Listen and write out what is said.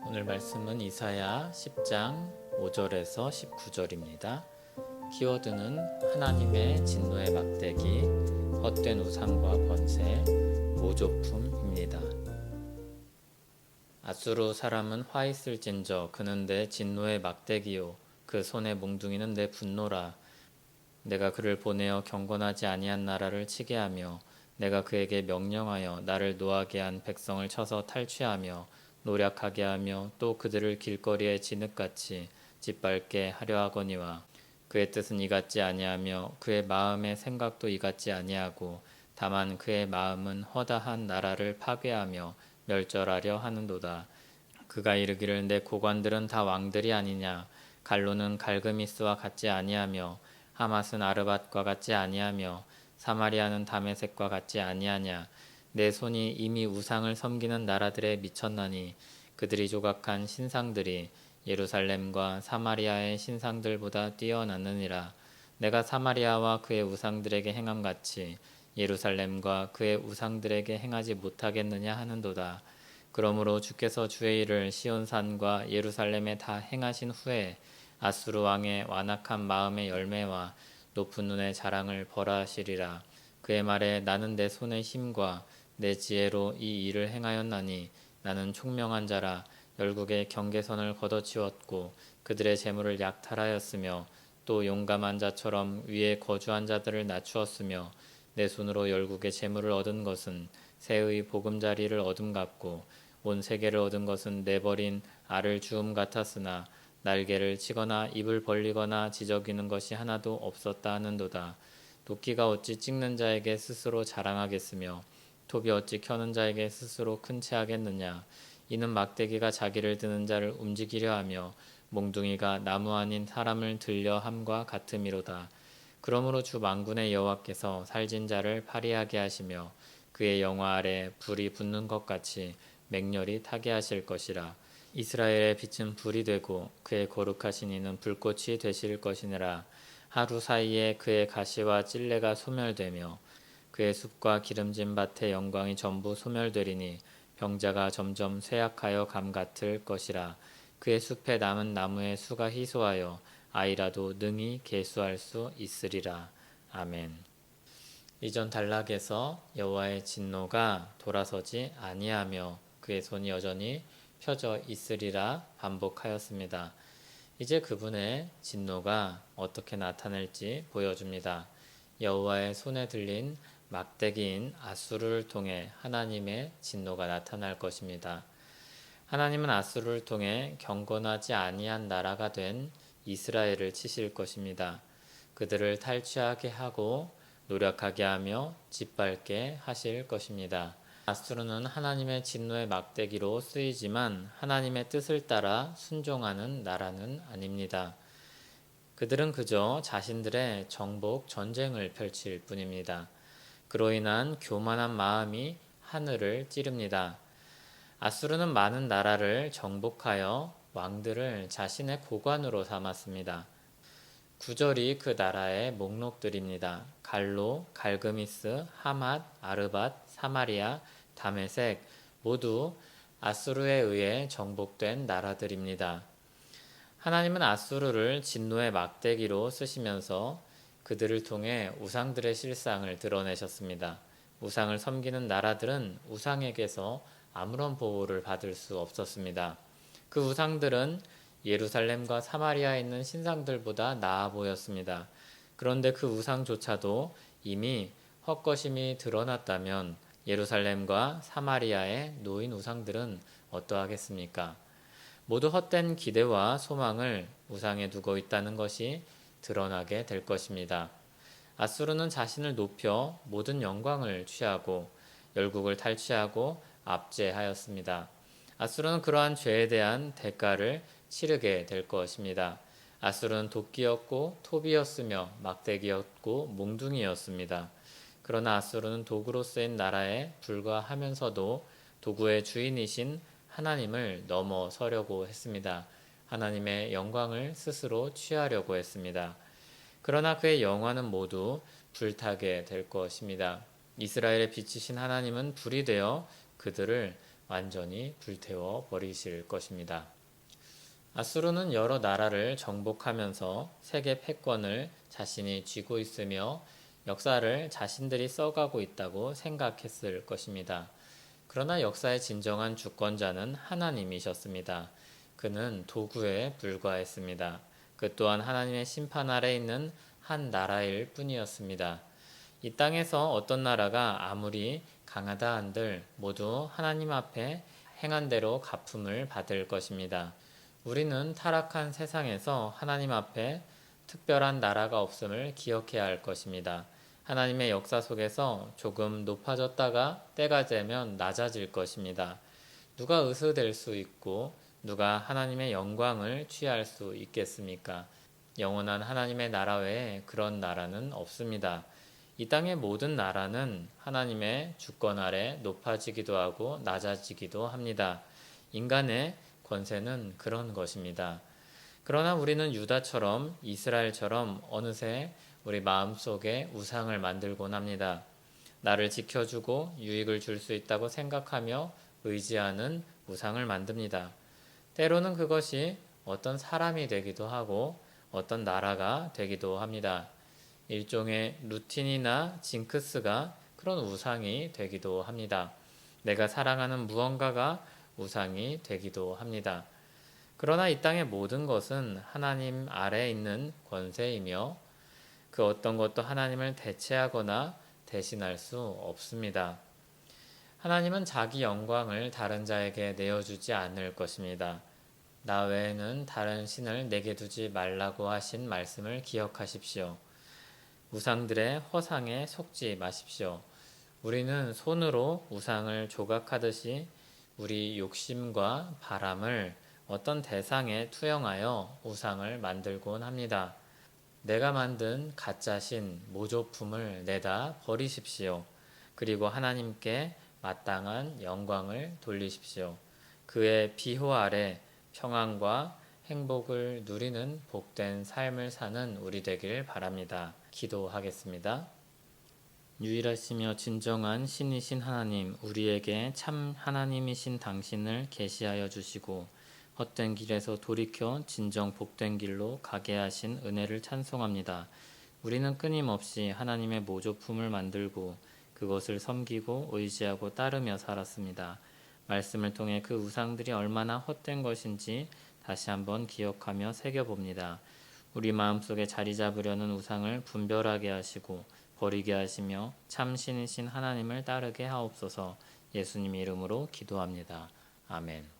오늘 말씀은 이사야 10장 5절에서 19절입니다. 키워드는 하나님의 진노의 막대기, 헛된 우상과 번세, 모조품입니다. 아수르 사람은 화 있을진저 그는 내 진노의 막대기요 그 손의 몽둥이는 내 분노라. 내가 그를 보내어 경건하지 아니한 나라를 치게 하며 내가 그에게 명령하여 나를 노하게 한 백성을 쳐서 탈취하며 노략하게 하며 또 그들을 길거리에 진흙같이 짓밟게 하려 하거니와 그의 뜻은 이같지 아니하며 그의 마음의 생각도 이같지 아니하고 다만 그의 마음은 허다한 나라를 파괴하며 멸절하려 하는도다. 그가 이르기를 내 고관들은 다 왕들이 아니냐. 갈로는 갈그미스와 같지 아니하며 하맛은 아르밧과 같지 아니하며 사마리아는 다메섹과 같지 아니하냐. 내 손이 이미 우상을 섬기는 나라들에 미쳤나니 그들이 조각한 신상들이 예루살렘과 사마리아의 신상들보다 뛰어났느니라. 내가 사마리아와 그의 우상들에게 행함같이 예루살렘과 그의 우상들에게 행하지 못하겠느냐 하는도다. 그러므로 주께서 주의 일을 시온산과 예루살렘에 다 행하신 후에 아수르 왕의 완악한 마음의 열매와 높은 눈의 자랑을 벌하시리라. 그의 말에 나는 내 손의 힘과 내 지혜로 이 일을 행하였나니 나는 총명한 자라. 열국의 경계선을 걷어치웠고 그들의 재물을 약탈하였으며 또 용감한 자처럼 위에 거주한 자들을 낮추었으며 내 손으로 열국의 재물을 얻은 것은 새의 보금자리를 얻음 같고 온 세계를 얻은 것은 내버린 알을 주움 같았으나 날개를 치거나 입을 벌리거나 지저귀는 것이 하나도 없었다 하는도다. 도끼가 어찌 찍는 자에게 스스로 자랑하겠으며 톱이 어찌 켜는 자에게 스스로 큰 체하겠느냐. 이는 막대기가 자기를 드는 자를 움직이려 하며 몽둥이가 나무 아닌 사람을 들려 함과 같음이로다. 그러므로 주 만군의 여호와께서 살진 자를 파리하게 하시며 그의 영화 아래 불이 붙는 것 같이 맹렬히 타게 하실 것이라. 이스라엘의 빛은 불이 되고 그의 거룩하신 이는 불꽃이 되실 것이니라. 하루 사이에 그의 가시와 찔레가 소멸되며 그의 숲과 기름진 밭의 영광이 전부 소멸되리니 병자가 점점 쇠약하여 감 같을 것이라. 그의 숲에 남은 나무의 수가 희소하여 아이라도 능히 계수할 수 있으리라. 아멘. 이전 단락에서 여호와의 진노가 돌아서지 아니하며 그의 손이 여전히 펴져 있으리라 반복하였습니다. 이제 그분의 진노가 어떻게 나타날지 보여줍니다. 여호와의 손에 들린 막대기인 아수르를 통해 하나님의 진노가 나타날 것입니다. 하나님은 아수르를 통해 경건하지 아니한 나라가 된 이스라엘을 치실 것입니다. 그들을 탈취하게 하고 노력하게 하며 짓밟게 하실 것입니다. 아수르는 하나님의 진노의 막대기로 쓰이지만 하나님의 뜻을 따라 순종하는 나라는 아닙니다. 그들은 그저 자신들의 정복 전쟁을 펼칠 뿐입니다. 그로 인한 교만한 마음이 하늘을 찌릅니다. 아수르는 많은 나라를 정복하여 왕들을 자신의 고관으로 삼았습니다. 9절이 그 나라의 목록들입니다. 갈로, 갈그미스, 하맛, 아르밧, 사마리아, 다메섹 모두 아수르에 의해 정복된 나라들입니다. 하나님은 아수르를 진노의 막대기로 쓰시면서 그들을 통해 우상들의 실상을 드러내셨습니다. 우상을 섬기는 나라들은 우상에게서 아무런 보호를 받을 수 없었습니다. 그 우상들은 예루살렘과 사마리아에 있는 신상들보다 나아 보였습니다. 그런데 그 우상조차도 이미 헛것임이 드러났다면 예루살렘과 사마리아의 노인 우상들은 어떠하겠습니까? 모두 헛된 기대와 소망을 우상에 두고 있다는 것이 드러나게 될 것입니다. 아수르는 자신을 높여 모든 영광을 취하고 열국을 탈취하고 압제하였습니다. 아수르는 그러한 죄에 대한 대가를 치르게 될 것입니다. 아수르는 도끼였고 톱이었으며 막대기였고 몽둥이였습니다. 그러나 아수르는 도구로 쓰인 나라에 불과하면서도 도구의 주인이신 하나님을 넘어서려고 했습니다. 하나님의 영광을 스스로 취하려고 했습니다. 그러나 그의 영화는 모두 불타게 될 것입니다. 이스라엘의 빛이신 하나님은 불이 되어 그들을 완전히 불태워 버리실 것입니다. 아수르는 여러 나라를 정복하면서 세계 패권을 자신이 쥐고 있으며 역사를 자신들이 써가고 있다고 생각했을 것입니다. 그러나 역사의 진정한 주권자는 하나님이셨습니다. 그는 도구에 불과했습니다. 그 또한 하나님의 심판 아래 있는 한 나라일 뿐이었습니다. 이 땅에서 어떤 나라가 아무리 강하다 한들 모두 하나님 앞에 행한 대로 갚음을 받을 것입니다. 우리는 타락한 세상에서 하나님 앞에 특별한 나라가 없음을 기억해야 할 것입니다. 하나님의 역사 속에서 조금 높아졌다가 때가 되면 낮아질 것입니다. 누가 의수될 수 있고 누가 하나님의 영광을 취할 수 있겠습니까? 영원한 하나님의 나라 외에 그런 나라는 없습니다. 이 땅의 모든 나라는 하나님의 주권 아래 높아지기도 하고 낮아지기도 합니다. 인간의 권세는 그런 것입니다. 그러나 우리는 유다처럼 이스라엘처럼 어느새 우리 마음속에 우상을 만들곤 합니다. 나를 지켜주고 유익을 줄 수 있다고 생각하며 의지하는 우상을 만듭니다. 때로는 그것이 어떤 사람이 되기도 하고 어떤 나라가 되기도 합니다. 일종의 루틴이나 징크스가 그런 우상이 되기도 합니다. 내가 사랑하는 무언가가 우상이 되기도 합니다. 그러나 이 땅의 모든 것은 하나님 아래에 있는 권세이며 그 어떤 것도 하나님을 대체하거나 대신할 수 없습니다. 하나님은 자기 영광을 다른 자에게 내어주지 않을 것입니다. 나 외에는 다른 신을 내게 두지 말라고 하신 말씀을 기억하십시오. 우상들의 허상에 속지 마십시오. 우리는 손으로 우상을 조각하듯이 우리 욕심과 바람을 어떤 대상에 투영하여 우상을 만들곤 합니다. 내가 만든 가짜신 모조품을 내다 버리십시오. 그리고 하나님께 마땅한 영광을 돌리십시오. 그의 비호 아래 평안과 행복을 누리는 복된 삶을 사는 우리 되길 바랍니다. 기도하겠습니다. 유일하시며 진정한 신이신 하나님, 우리에게 참 하나님이신 당신을 계시하여 주시고 헛된 길에서 돌이켜 진정 복된 길로 가게 하신 은혜를 찬송합니다. 우리는 끊임없이 하나님의 모조품을 만들고 그것을 섬기고 의지하고 따르며 살았습니다. 말씀을 통해 그 우상들이 얼마나 헛된 것인지 다시 한번 기억하며 새겨봅니다. 우리 마음속에 자리 잡으려는 우상을 분별하게 하시고 버리게 하시며 참 신이신 하나님을 따르게 하옵소서. 예수님 이름으로 기도합니다. 아멘.